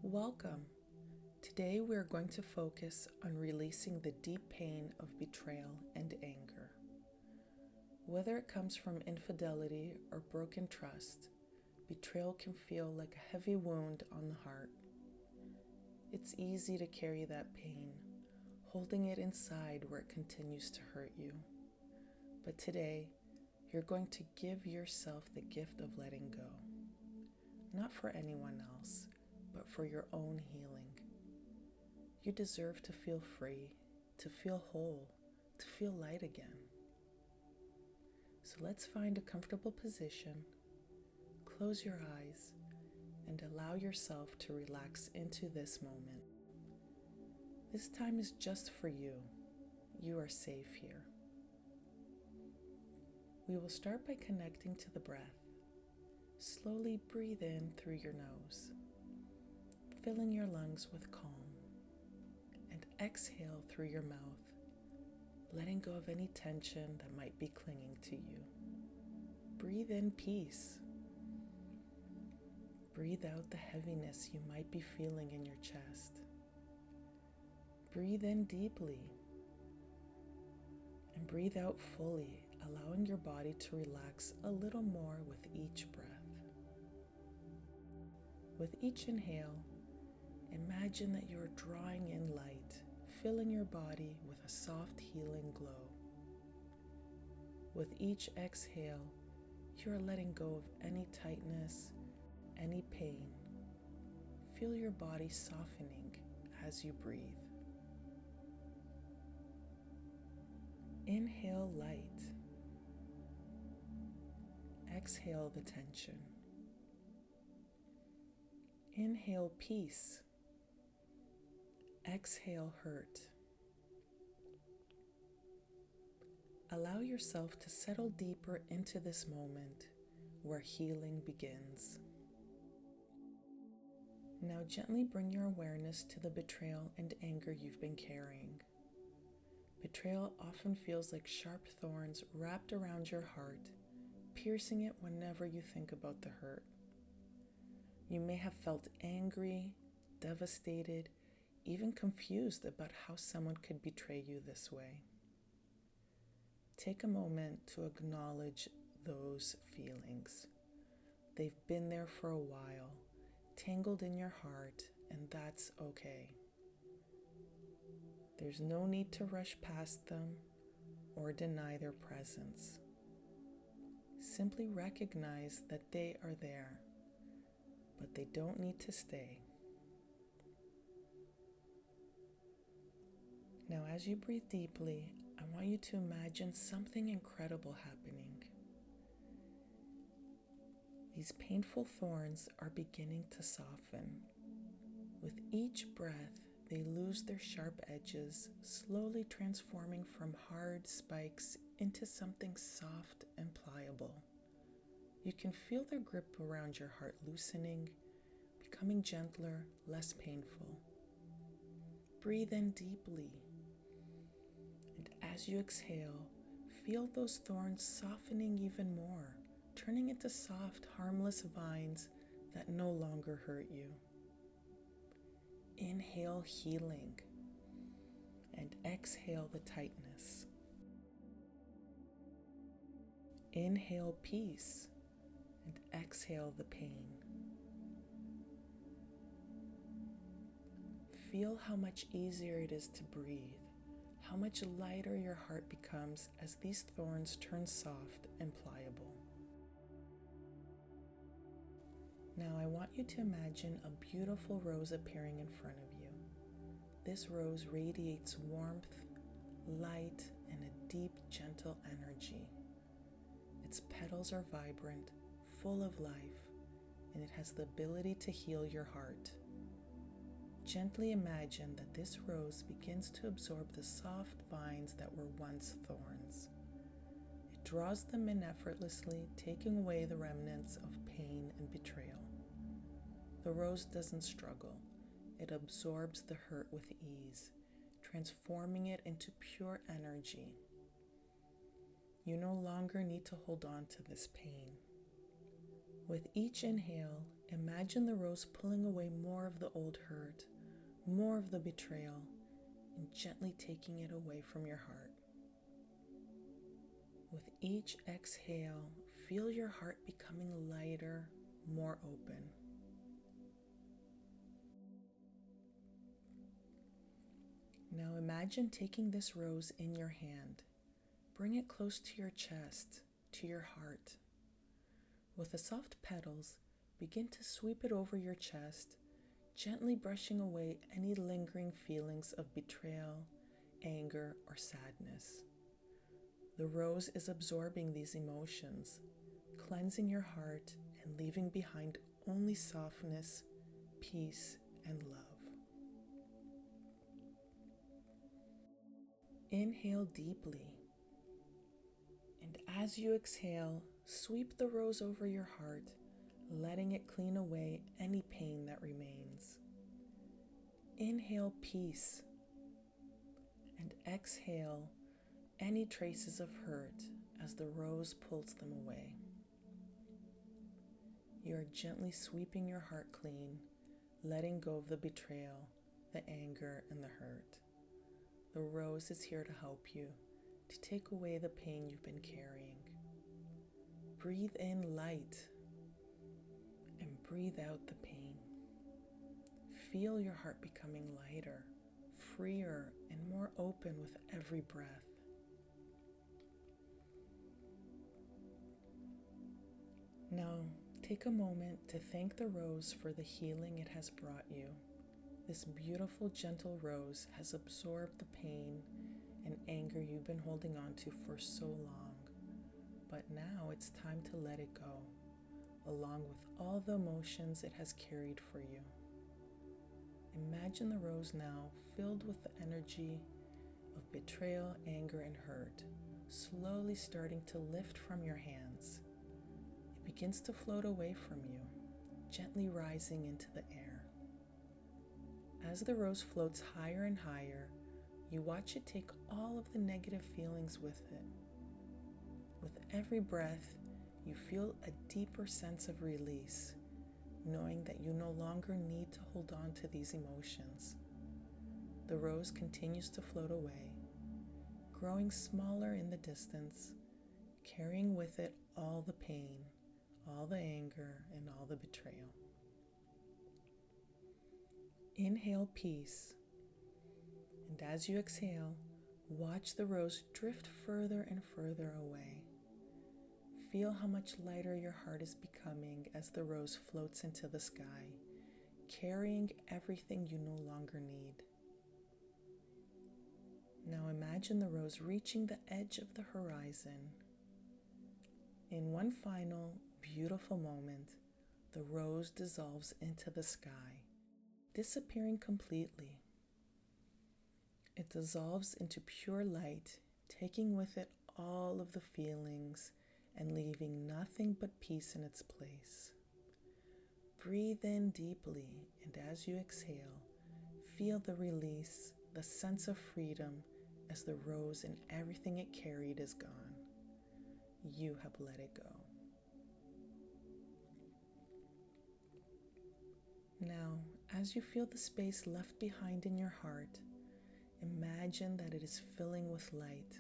Welcome. Today we are going to focus on releasing the deep pain of betrayal and anger. Whether it comes from infidelity or broken trust, betrayal can feel like a heavy wound on the heart. It's easy to carry that pain, holding it inside where it continues to hurt you. But today, you're going to give yourself the gift of letting go. Not for anyone else, but for your own healing. You deserve to feel free, to feel whole, to feel light again. So let's find a comfortable position, close your eyes, and allow yourself to relax into this moment. This time is just for you. You are safe here. We will start by connecting to the breath. Slowly breathe in through your nose, filling your lungs with calm, and exhale through your mouth, letting go of any tension that might be clinging to you. Breathe in peace. Breathe out the heaviness you might be feeling in your chest. Breathe in deeply, and breathe out fully, allowing your body to relax a little more with each breath. With each inhale, imagine that you are drawing in light, filling your body with a soft healing glow. With each exhale, you are letting go of any tightness, any pain. Feel your body softening as you breathe. Inhale light. Exhale the tension. Inhale peace. Exhale hurt. Allow yourself to settle deeper into this moment where healing begins. Now gently bring your awareness to the betrayal and anger you've been carrying. Betrayal often feels like sharp thorns wrapped around your heart, piercing it whenever you think about the hurt. You may have felt angry, devastated, even confused about how someone could betray you this way. Take a moment to acknowledge those feelings. They've been there for a while, tangled in your heart, and that's okay. There's no need to rush past them or deny their presence. Simply recognize that they are there, but they don't need to stay. Now, as you breathe deeply, I want you to imagine something incredible happening. These painful thorns are beginning to soften. With each breath, they lose their sharp edges, slowly transforming from hard spikes into something soft and pliable. You can feel their grip around your heart loosening, becoming gentler, less painful. Breathe in deeply. And as you exhale, feel those thorns softening even more, turning into soft, harmless vines that no longer hurt you. Inhale healing, and exhale the tightness. Inhale peace, and exhale the pain. Feel how much easier it is to breathe, how much lighter your heart becomes as these thorns turn soft and pliable. Now I want you to imagine a beautiful rose appearing in front of you. This rose radiates warmth, light, and a deep, gentle energy. Its petals are vibrant, full of life, and it has the ability to heal your heart. Gently imagine that this rose begins to absorb the soft vines that were once thorns. It draws them in effortlessly, taking away the remnants of pain and betrayal. The rose doesn't struggle. It absorbs the hurt with ease, transforming it into pure energy. You no longer need to hold on to this pain. With each inhale, imagine the rose pulling away more of the old hurt, more of the betrayal, and gently taking it away from your heart. With each exhale, feel your heart becoming lighter, more open. Now imagine taking this rose in your hand. Bring it close to your chest, to your heart. With the soft petals, begin to sweep it over your chest, gently brushing away any lingering feelings of betrayal, anger, or sadness. The rose is absorbing these emotions, cleansing your heart and leaving behind only softness, peace, and love. Inhale deeply, and as you exhale, sweep the rose over your heart, letting it clean away any pain that remains. Inhale peace, and exhale any traces of hurt as the rose pulls them away. You are gently sweeping your heart clean, letting go of the betrayal, the anger, and the hurt. The rose is here to help you, to take away the pain you've been carrying. Breathe in light and breathe out the pain. Feel your heart becoming lighter, freer, and more open with every breath. Now, take a moment to thank the rose for the healing it has brought you. This beautiful, gentle rose has absorbed the pain and anger you've been holding on to for so long. But now it's time to let it go, along with all the emotions it has carried for you. Imagine the rose now filled with the energy of betrayal, anger, and hurt, slowly starting to lift from your hands. It begins to float away from you, gently rising into the air. As the rose floats higher and higher, you watch it take all of the negative feelings with it. With every breath, you feel a deeper sense of release, knowing that you no longer need to hold on to these emotions. The rose continues to float away, growing smaller in the distance, carrying with it all the pain, all the anger, and all the betrayal. Inhale peace, and as you exhale, watch the rose drift further and further away. Feel how much lighter your heart is becoming as the rose floats into the sky, carrying everything you no longer need. Now imagine the rose reaching the edge of the horizon. In one final, beautiful moment, the rose dissolves into the sky, disappearing completely. It dissolves into pure light, taking with it all of the feelings and leaving nothing but peace in its place. Breathe in deeply, and as you exhale, feel the release, the sense of freedom as the rose and everything it carried is gone. You have let it go. Now, as you feel the space left behind in your heart, imagine that it is filling with light.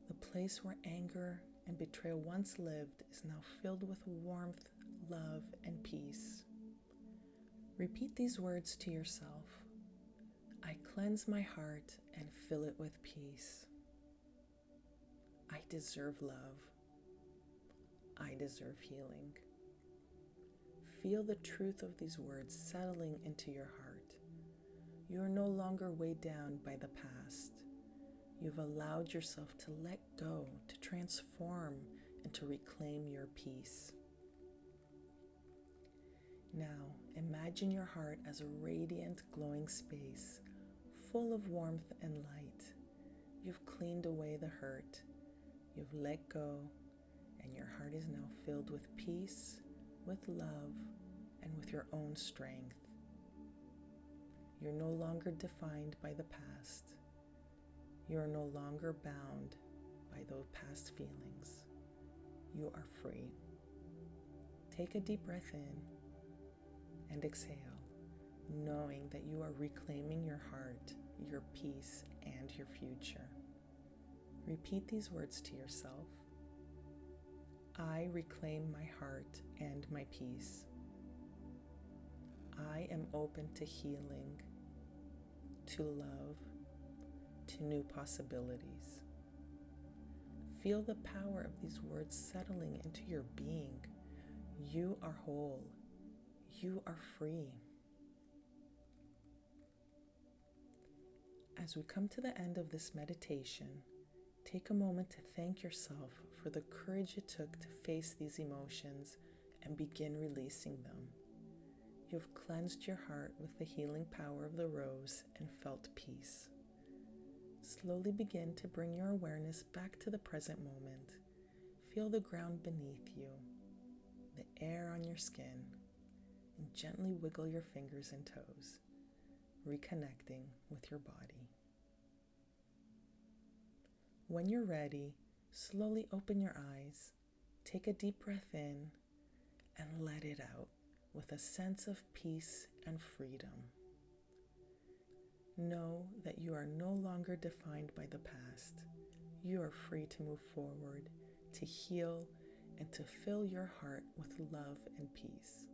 The place where anger and betrayal once lived is now filled with warmth, love, and peace. Repeat these words to yourself. I cleanse my heart and fill it with peace. I deserve love. I deserve healing. Feel the truth of these words settling into your heart. You are no longer weighed down by the past. You've allowed yourself to let go, to transform, and to reclaim your peace. Now, imagine your heart as a radiant, glowing space, full of warmth and light. You've cleaned away the hurt. You've let go, and your heart is now filled with peace, with love, and with your own strength. You're no longer defined by the past. You are no longer bound by those past feelings. You are free. Take a deep breath in and exhale, knowing that you are reclaiming your heart, your peace, and your future. Repeat these words to yourself. I reclaim my heart and my peace. I am open to healing, to love, to new possibilities. Feel the power of these words settling into your being. You are whole. You are free. As we come to the end of this meditation, take a moment to thank yourself for the courage it took to face these emotions and begin releasing them. You've cleansed your heart with the healing power of the rose and felt peace. Slowly begin to bring your awareness back to the present moment. Feel the ground beneath you, the air on your skin, and gently wiggle your fingers and toes, reconnecting with your body. When you're ready, slowly open your eyes, take a deep breath in, and let it out with a sense of peace and freedom. Know that you are no longer defined by the past. You are free to move forward, to heal, and to fill your heart with love and peace.